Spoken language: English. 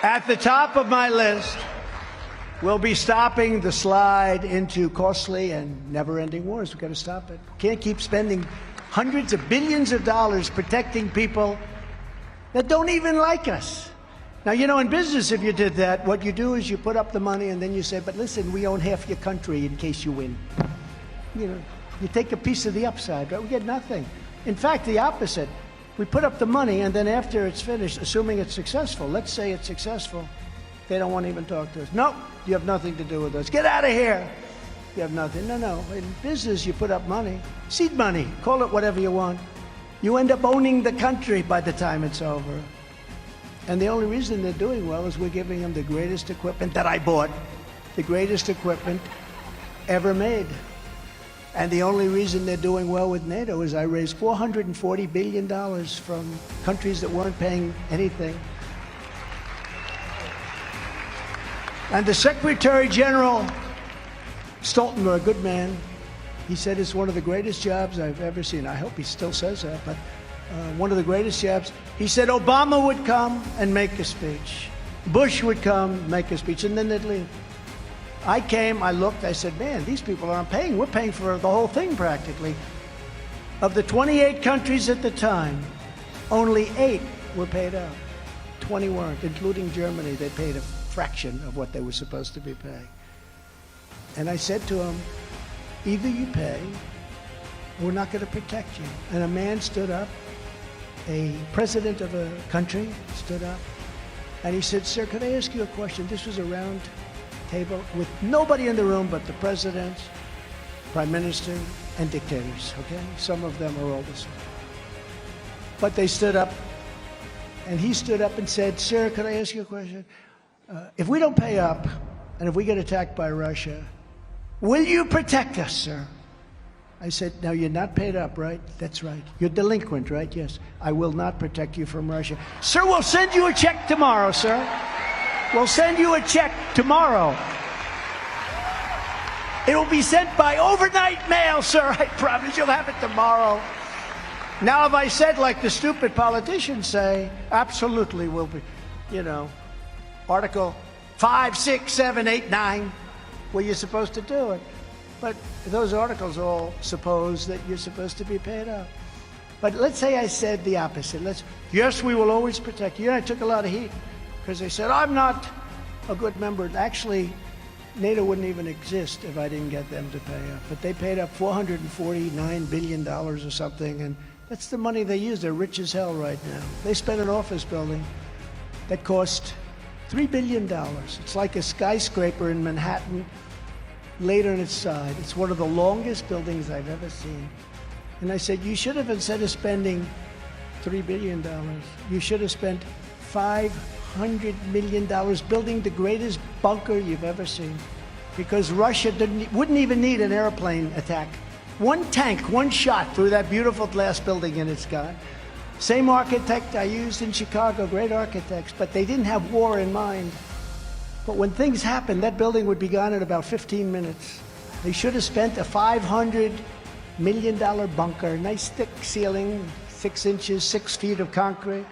At the top of my list, we'll be stopping the slide into costly and never-ending wars. We've got to stop it. Can't keep spending hundreds of billions of dollars protecting people that don't even like us. Now, you know, in business, if you did that, what you do is you put up the money and then you say, but listen, we own half your country in case you win. You know, you take a piece of the upside, right? We get nothing. In fact, the opposite. We put up the money, and then after it's finished, assuming it's successful, let's say it's successful, they don't want to even talk to us. No, you have nothing to do with us. Get out of here. You have nothing. No. In business, you put up money, seed money, call it whatever you want. You end up owning the country by the time it's over. And the only reason they're doing well is we're giving them the greatest equipment that I bought, the greatest equipment ever made. And the only reason they're doing well with NATO is I raised $440 billion from countries that weren't paying anything. And the Secretary General Stoltenberg, good man, he said it's one of the greatest jobs I've ever seen. I hope he still says that, but one of the greatest jobs. He said Obama would come and make a speech. Bush would come, make a speech, and then they'd leave. I came, I looked, I said, man, these people aren't paying. We're paying for the whole thing practically. Of the 28 countries at the time, only 8 were paid out. 20 weren't, including Germany. They paid a fraction of what they were supposed to be paying. And I said to him, either you pay, we're not going to protect you. And a man stood up, a president of a country stood up, and he said, sir, could I ask you a question? This was a round table with nobody in the room but the presidents, prime minister, and dictators, okay? Some of them are all the same. But they stood up, and he stood up and said, sir, could I ask you a question? If we don't pay up, and if we get attacked by Russia, will you protect us, sir? I said, now you're not paid up, right? That's right. You're delinquent, right? Yes. I will not protect you from Russia. Sir, we'll send you a check tomorrow, sir. We'll send you a check tomorrow. It will be sent by overnight mail, sir. I promise you'll have it tomorrow. Now, if I said, like the stupid politicians say, absolutely will be, you know, Article 5, 6, 7, 8, 9, well, you're supposed to do it. But those articles all suppose that you're supposed to be paid up. But let's say I said the opposite. Yes, we will always protect you. And I took a lot of heat because they said, I'm not a good member. Actually, NATO wouldn't even exist if I didn't get them to pay up. But they paid up $449 billion or something, and that's the money they use. They're rich as hell right now. They spent an office building that cost $3 billion. It's like a skyscraper in Manhattan laid on its side. It's one of the longest buildings I've ever seen. And I said, you should have, instead of spending $3 billion, you should have spent $500 million building the greatest bunker you've ever seen. Because Russia wouldn't even need an airplane attack. One tank, one shot through that beautiful glass building in its sky. Same architect I used in Chicago, great architects, but they didn't have war in mind. But when things happened, that building would be gone in about 15 minutes. They should have spent a $500 million bunker, nice thick ceiling, 6 inches, 6 feet of concrete.